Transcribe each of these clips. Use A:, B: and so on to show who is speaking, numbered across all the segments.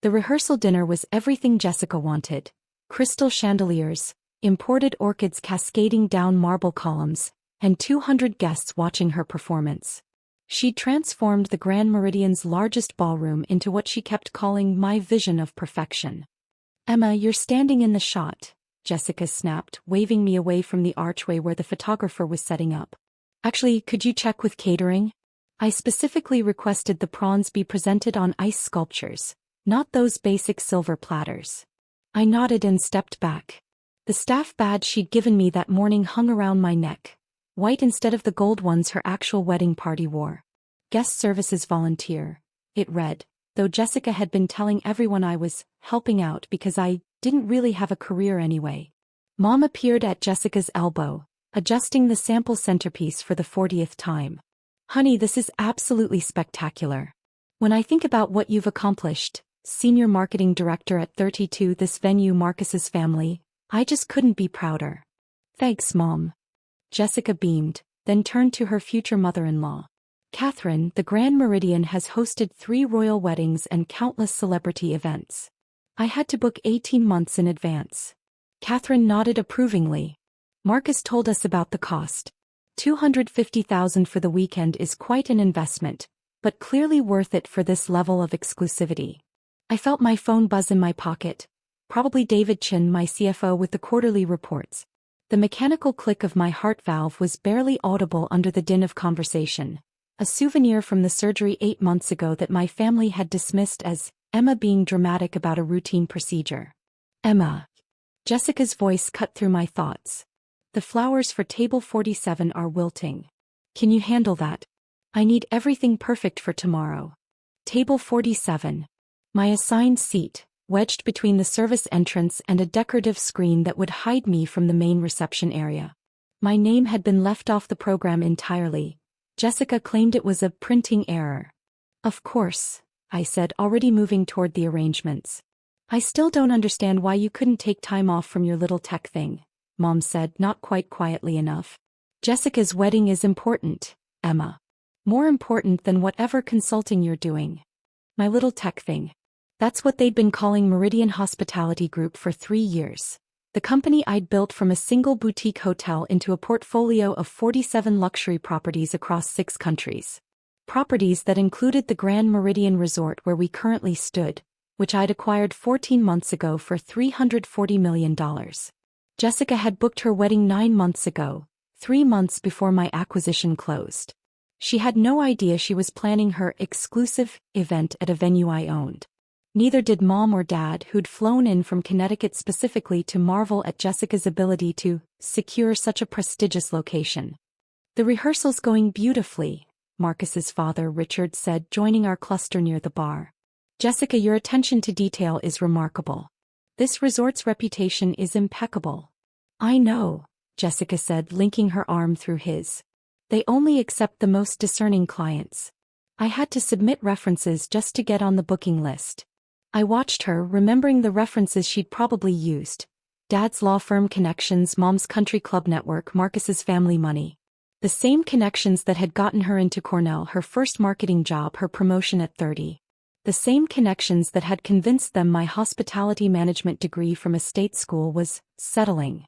A: The rehearsal dinner was everything Jessica wanted. Crystal chandeliers, imported orchids cascading down marble columns, and 200 guests watching her performance. She'd transformed the Grand Meridian's largest ballroom into what she kept calling my vision of perfection. "Emma, you're standing in the shot," Jessica snapped, waving me away from the archway where the photographer was setting up. "Actually, could you check with catering? I specifically requested the prawns be presented on ice sculptures, not those basic silver platters." I nodded and stepped back. The staff badge she'd given me that morning hung around my neck, white instead of the gold ones her actual wedding party wore. "Guest services volunteer," it read, though Jessica had been telling everyone I was helping out because I didn't really have a career anyway. Mom appeared at Jessica's elbow, adjusting the sample centerpiece for the 40th time. "Honey, this is absolutely spectacular. When I think about what you've accomplished, Senior Marketing Director at 32 this venue Marcus's family, I just couldn't be prouder." "Thanks, Mom." Jessica beamed, then turned to her future mother-in-law. "Catherine, the Grand Meridian has hosted 3 royal weddings and countless celebrity events. I had to book 18 months in advance." Catherine nodded approvingly. "Marcus told us about the cost. $250,000 for the weekend is quite an investment, but clearly worth it for this level of exclusivity." I felt my phone buzz in my pocket. Probably David Chin, my CFO, with the quarterly reports. The mechanical click of my heart valve was barely audible under the din of conversation. A souvenir from the surgery 8 months ago that my family had dismissed as Emma being dramatic about a routine procedure. "Emma." Jessica's voice cut through my thoughts. "The flowers for table 47 are wilting. Can you handle that? I need everything perfect for tomorrow." Table 47. My assigned seat, wedged between the service entrance and a decorative screen that would hide me from the main reception area. My name had been left off the program entirely. Jessica claimed it was a printing error. "Of course," I said, already moving toward the arrangements. "I still don't understand why you couldn't take time off from your little tech thing," Mom said, not quite quietly enough. "Jessica's wedding is important, Emma. More important than whatever consulting you're doing." My little tech thing. That's what they'd been calling Meridian Hospitality Group for 3 years. The company I'd built from a single boutique hotel into a portfolio of 47 luxury properties across 6 countries. Properties that included the Grand Meridian Resort where we currently stood, which I'd acquired 14 months ago for $340 million. Jessica had booked her wedding 9 months ago, 3 months before my acquisition closed. She had no idea she was planning her exclusive event at a venue I owned. Neither did Mom or Dad, who'd flown in from Connecticut specifically to marvel at Jessica's ability to secure such a prestigious location. "The rehearsal's going beautifully," Marcus's father Richard said, joining our cluster near the bar. "Jessica, your attention to detail is remarkable. This resort's reputation is impeccable." "I know," Jessica said, linking her arm through his. "They only accept the most discerning clients. I had to submit references just to get on the booking list." I watched her, remembering the references she'd probably used. Dad's law firm connections, Mom's country club network, Marcus's family money. The same connections that had gotten her into Cornell, her first marketing job, her promotion at 30. The same connections that had convinced them my hospitality management degree from a state school was settling.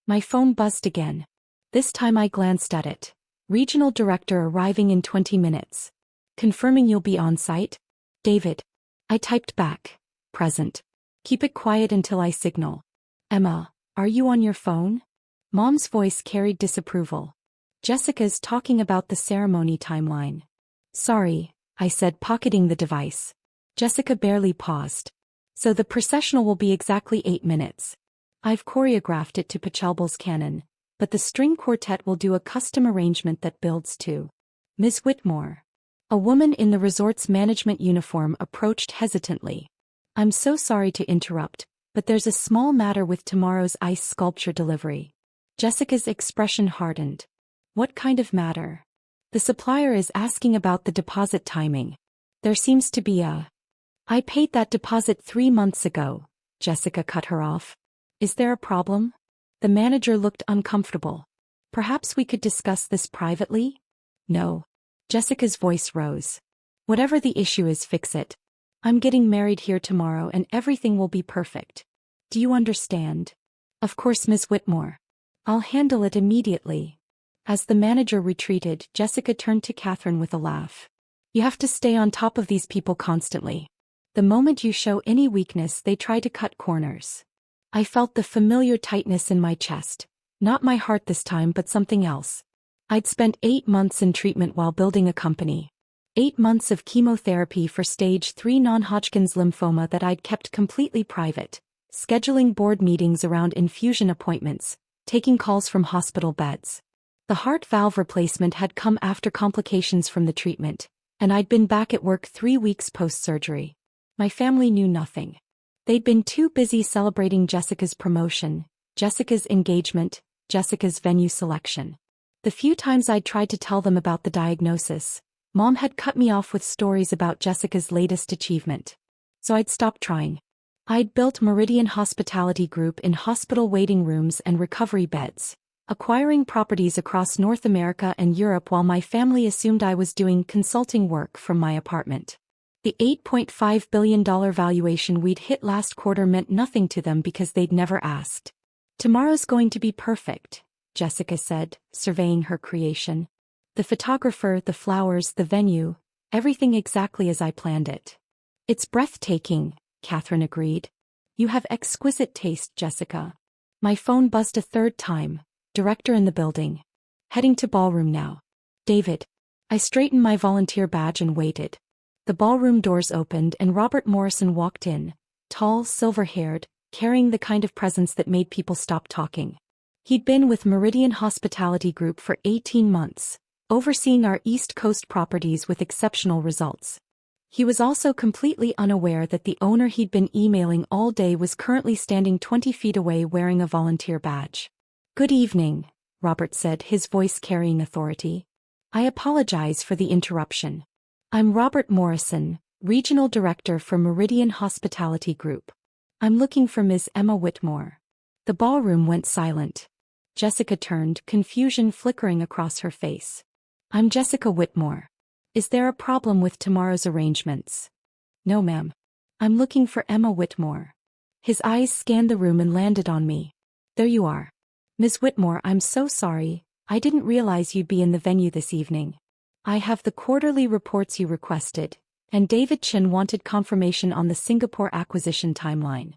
A: My phone buzzed again. This time I glanced at it. "Regional director arriving in 20 minutes. Confirming you'll be on site? David." I typed back. "Present. Keep it quiet until I signal." "Emma, are you on your phone?" Mom's voice carried disapproval. "Jessica's talking about the ceremony timeline." "Sorry," I said, pocketing the device. Jessica barely paused. "So the processional will be exactly 8 minutes. I've choreographed it to Pachelbel's canon, but the string quartet will do a custom arrangement that builds to." "Ms. Whitmore." A woman in the resort's management uniform approached hesitantly. "I'm so sorry to interrupt, but there's a small matter with tomorrow's ice sculpture delivery." Jessica's expression hardened. "What kind of matter?" "The supplier is asking about the deposit timing. There seems to be a—" "I paid that deposit 3 months ago," Jessica cut her off. "Is there a problem?" The manager looked uncomfortable. "Perhaps we could discuss this privately?" "No." Jessica's voice rose. "Whatever the issue is, fix it. I'm getting married here tomorrow and everything will be perfect. Do you understand? Of course, Miss Whitmore. I'll handle it immediately. As the manager retreated, Jessica turned to Catherine with a laugh. You have to stay on top of these people constantly. The moment you show any weakness, they try to cut corners. I felt the familiar tightness in my chest. Not my heart this time, but something else. I'd spent 8 months in treatment while building a company. 8 months of chemotherapy for stage 3 non-Hodgkin's lymphoma that I'd kept completely private, scheduling board meetings around infusion appointments, taking calls from hospital beds. The heart valve replacement had come after complications from the treatment, and I'd been back at work 3 weeks post-surgery. My family knew nothing. They'd been too busy celebrating Jessica's promotion, Jessica's engagement, Jessica's venue selection. The few times I'd tried to tell them about the diagnosis, Mom had cut me off with stories about Jessica's latest achievement. So I'd stopped trying. I'd built Meridian Hospitality Group in hospital waiting rooms and recovery beds, acquiring properties across North America and Europe while my family assumed I was doing consulting work from my apartment. The $8.5 billion valuation we'd hit last quarter meant nothing to them because they'd never asked. Tomorrow's going to be perfect, Jessica said, surveying her creation. The photographer, the flowers, the venue, everything exactly as I planned it. It's breathtaking, Catherine agreed. You have exquisite taste, Jessica. My phone buzzed a third time. Director in the building. Heading to ballroom now. David. I straightened my volunteer badge and waited. The ballroom doors opened and Robert Morrison walked in, tall, silver-haired, carrying the kind of presence that made people stop talking. He'd been with Meridian Hospitality Group for 18 months, overseeing our East Coast properties with exceptional results. He was also completely unaware that the owner he'd been emailing all day was currently standing 20 feet away wearing a volunteer badge. Good evening, Robert said, his voice carrying authority. I apologize for the interruption. I'm Robert Morrison, Regional Director for Meridian Hospitality Group. I'm looking for Ms. Emma Whitmore. The ballroom went silent. Jessica turned, confusion flickering across her face. I'm Jessica Whitmore. Is there a problem with tomorrow's arrangements? No, ma'am. I'm looking for Emma Whitmore. His eyes scanned the room and landed on me. There you are. Ms. Whitmore, I'm so sorry. I didn't realize you'd be in the venue this evening. I have the quarterly reports you requested, and David Chin wanted confirmation on the Singapore acquisition timeline.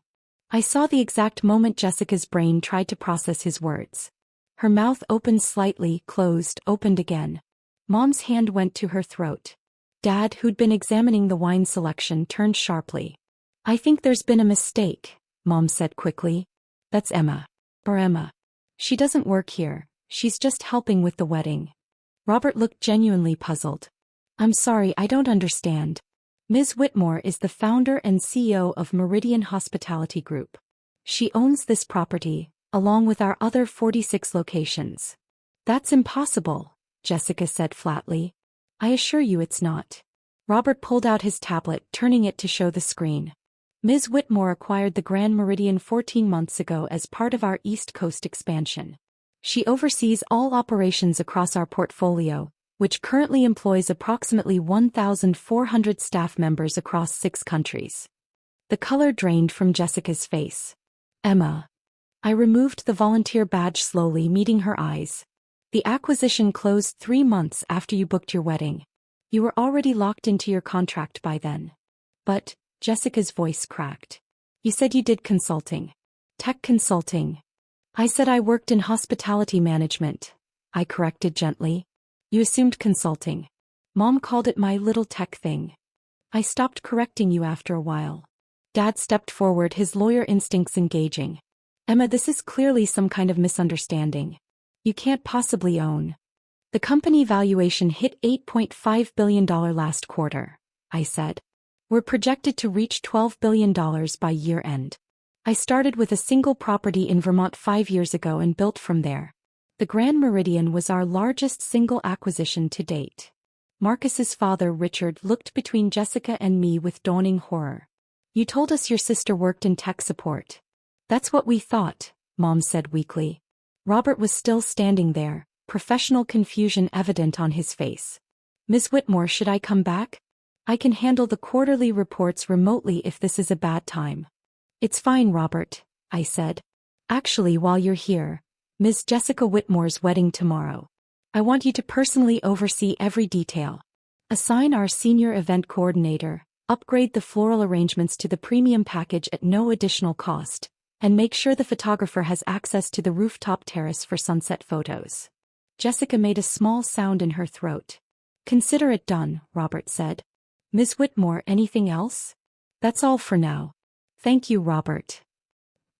A: I saw the exact moment Jessica's brain tried to process his words. Her mouth opened slightly, closed, opened again. Mom's hand went to her throat. Dad, who'd been examining the wine selection, turned sharply. I think there's been a mistake, Mom said quickly. That's Emma. Or Emma. She doesn't work here, she's just helping with the wedding. Robert looked genuinely puzzled. I'm sorry, I don't understand. Ms. Whitmore is the founder and CEO of Meridian Hospitality Group. She owns this property, along with our other 46 locations. That's impossible, Jessica said flatly. I assure you it's not. Robert pulled out his tablet, turning it to show the screen. Ms. Whitmore acquired the Grand Meridian 14 months ago as part of our East Coast expansion. She oversees all operations across our portfolio, which currently employs approximately 1,400 staff members across 6 countries. The color drained from Jessica's face. Emma. I removed the volunteer badge slowly, meeting her eyes. The acquisition closed 3 months after you booked your wedding. You were already locked into your contract by then. But, Jessica's voice cracked. You said you did consulting. Tech consulting. I said I worked in hospitality management. I corrected gently. You assumed consulting. Mom called it my little tech thing. I stopped correcting you after a while. Dad stepped forward, his lawyer instincts engaging. Emma, this is clearly some kind of misunderstanding. You can't possibly own. The company valuation hit $8.5 billion last quarter, I said. We're projected to reach $12 billion by year end. I started with a single property in Vermont 5 years ago and built from there. The Grand Meridian was our largest single acquisition to date. Marcus's father, Richard, looked between Jessica and me with dawning horror. You told us your sister worked in tech support. That's what we thought, Mom said weakly. Robert was still standing there, professional confusion evident on his face. Ms. Whitmore, should I come back? I can handle the quarterly reports remotely if this is a bad time. It's fine, Robert, I said. Actually, while you're here, Ms. Jessica Whitmore's wedding tomorrow. I want you to personally oversee every detail. Assign our senior event coordinator, upgrade the floral arrangements to the premium package at no additional cost, and make sure the photographer has access to the rooftop terrace for sunset photos. Jessica made a small sound in her throat. Consider it done, Robert said. Ms. Whitmore, anything else? That's all for now. Thank you, Robert.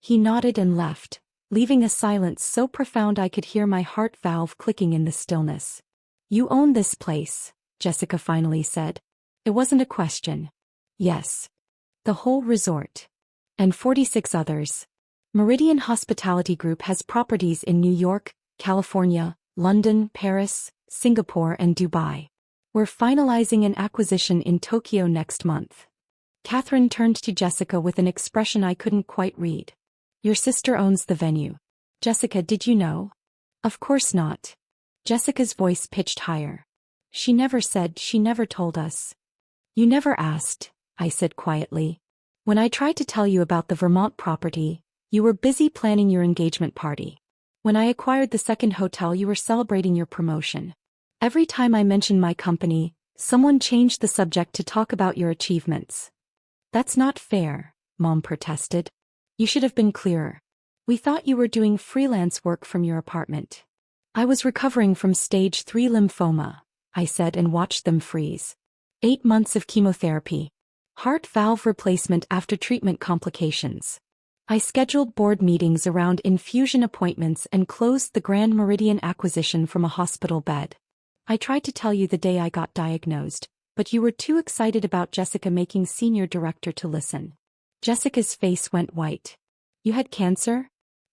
A: He nodded and left, leaving a silence so profound I could hear my heart valve clicking in the stillness. You own this place, Jessica finally said. It wasn't a question. Yes. The whole resort. And 46 others. Meridian Hospitality Group has properties in New York, California, London, Paris, Singapore, and Dubai. We're finalizing an acquisition in Tokyo next month. Catherine turned to Jessica with an expression I couldn't quite read. Your sister owns the venue. Jessica, did you know? Of course not. Jessica's voice pitched higher. She never said, she never told us. You never asked, I said quietly. When I tried to tell you about the Vermont property, you were busy planning your engagement party. When I acquired the second hotel, you were celebrating your promotion. Every time I mentioned my company, someone changed the subject to talk about your achievements. That's not fair, Mom protested. You should have been clearer. We thought you were doing freelance work from your apartment. I was recovering from stage 3 lymphoma, I said and watched them freeze. 8 months of chemotherapy. Heart valve replacement after treatment complications. I scheduled board meetings around infusion appointments and closed the Grand Meridian acquisition from a hospital bed. I tried to tell you the day I got diagnosed, but you were too excited about Jessica making senior director to listen. Jessica's face went white. You had cancer?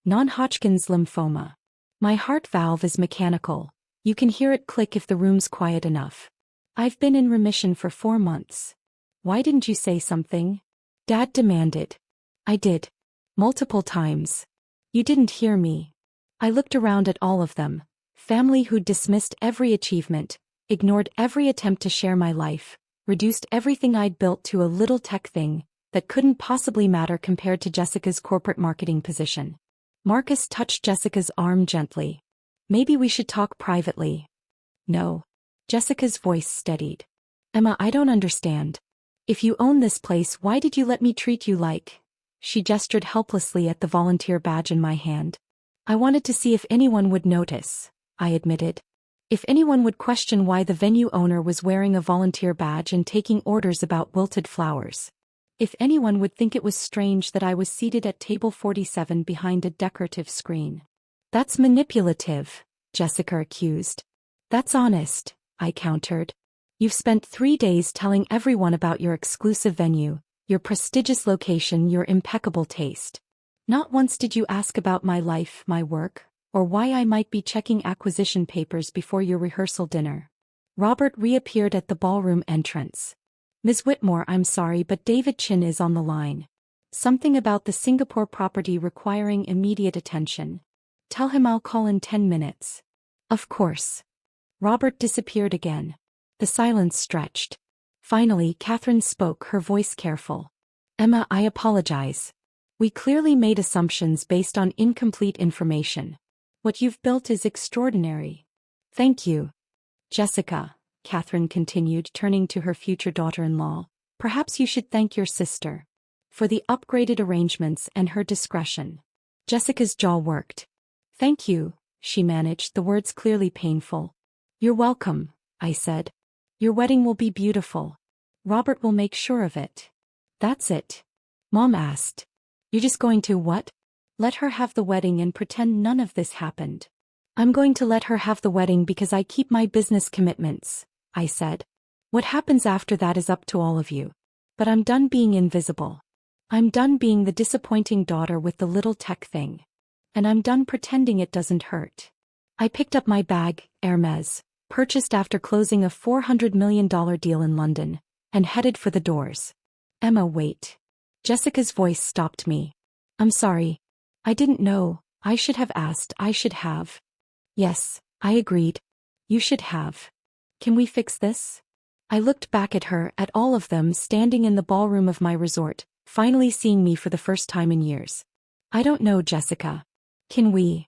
A: Non-Hodgkin's lymphoma. My heart valve is mechanical. You can hear it click if the room's quiet enough. I've been in remission for 4 months. Why didn't you say something? Dad demanded. I did. Multiple times. You didn't hear me. I looked around at all of them. Family who'd dismissed every achievement, ignored every attempt to share my life, reduced everything I'd built to a little tech thing that couldn't possibly matter compared to Jessica's corporate marketing position. Marcus touched Jessica's arm gently. Maybe we should talk privately. No. Jessica's voice steadied. Emma, I don't understand. If you own this place, why did you let me treat you like... She gestured helplessly at the volunteer badge in my hand. I wanted to see if anyone would notice, I admitted. If anyone would question why the venue owner was wearing a volunteer badge and taking orders about wilted flowers. If anyone would think it was strange that I was seated at table 47 behind a decorative screen. That's manipulative, Jessica accused. That's honest, I countered. You've spent 3 days telling everyone about your exclusive venue, your prestigious location, your impeccable taste. Not once did you ask about my life, my work, or why I might be checking acquisition papers before your rehearsal dinner. Robert reappeared at the ballroom entrance. Ms. Whitmore, I'm sorry, but David Chin is on the line. Something about the Singapore property requiring immediate attention. Tell him I'll call in 10 minutes. Of course. Robert disappeared again. The silence stretched. Finally, Catherine spoke, her voice careful. Emma, I apologize. We clearly made assumptions based on incomplete information. What you've built is extraordinary. Thank you. Jessica, Catherine continued, turning to her future daughter-in-law, perhaps you should thank your sister for the upgraded arrangements and her discretion. Jessica's jaw worked. Thank you, she managed, the words clearly painful. You're welcome, I said. Your wedding will be beautiful. Robert will make sure of it. That's it. Mom asked. You're just going to what? Let her have the wedding and pretend none of this happened. I'm going to let her have the wedding because I keep my business commitments, I said. What happens after that is up to all of you. But I'm done being invisible. I'm done being the disappointing daughter with the little tech thing. And I'm done pretending it doesn't hurt. I picked up my bag, Hermes, purchased after closing a $400 million deal in London, and headed for the doors. Emma, wait. Jessica's voice stopped me. I'm sorry. I didn't know. I should have asked. I should have. Yes, I agreed. You should have. Can we fix this? I looked back at her, at all of them standing in the ballroom of my resort, finally seeing me for the first time in years. I don't know, Jessica. Can we?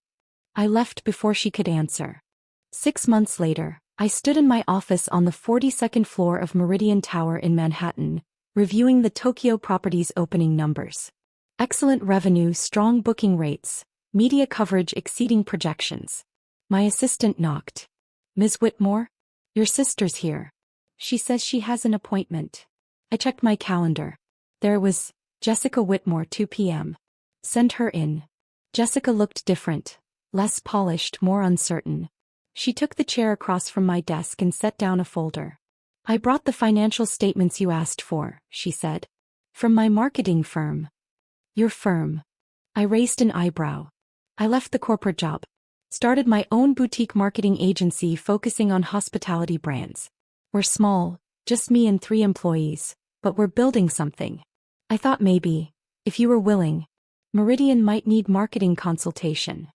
A: I left before she could answer. 6 months later, I stood in my office on the 42nd floor of Meridian Tower in Manhattan, reviewing the Tokyo property's opening numbers. Excellent revenue, strong booking rates, media coverage exceeding projections. My assistant knocked. Ms. Whitmore? Your sister's here. She says she has an appointment. I checked my calendar. There was Jessica Whitmore, 2 p.m. Send her in. Jessica looked different, less polished, more uncertain. She took the chair across from my desk and set down a folder. I brought the financial statements you asked for, she said. From my marketing firm. Your firm. I raised an eyebrow. I left the corporate job. Started my own boutique marketing agency focusing on hospitality brands. We're small, just me and 3 employees, but we're building something. I thought maybe, if you were willing, Meridian might need marketing consultation.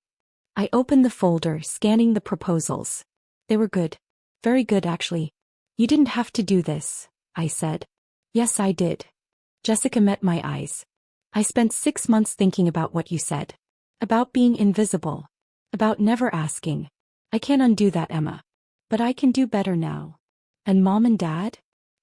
A: I opened the folder, scanning the proposals. They were good. Very good, actually. You didn't have to do this, I said. Yes, I did. Jessica met my eyes. I spent 6 months thinking about what you said. About being invisible. About never asking. I can't undo that, Emma. But I can do better now. And Mom and Dad?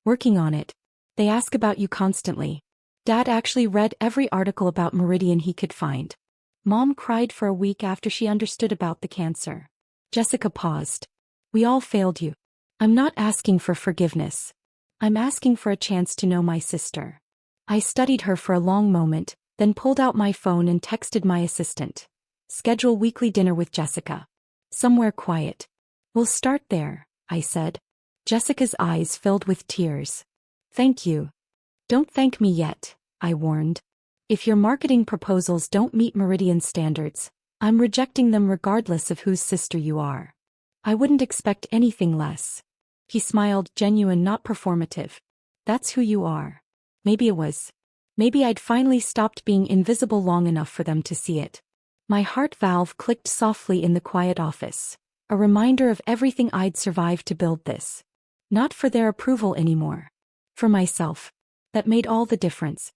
A: Working on it. They ask about you constantly. Dad actually read every article about Meridian he could find. Mom cried for a week after she understood about the cancer. Jessica paused. We all failed you. I'm not asking for forgiveness. I'm asking for a chance to know my sister. I studied her for a long moment, then pulled out my phone and texted my assistant. Schedule weekly dinner with Jessica. Somewhere quiet. We'll start there, I said. Jessica's eyes filled with tears. Thank you. Don't thank me yet, I warned. If your marketing proposals don't meet Meridian standards, I'm rejecting them regardless of whose sister you are. I wouldn't expect anything less. He smiled, genuine, not performative. That's who you are. Maybe it was. Maybe I'd finally stopped being invisible long enough for them to see it. My heart valve clicked softly in the quiet office, a reminder of everything I'd survived to build this. Not for their approval anymore. For myself. That made all the difference.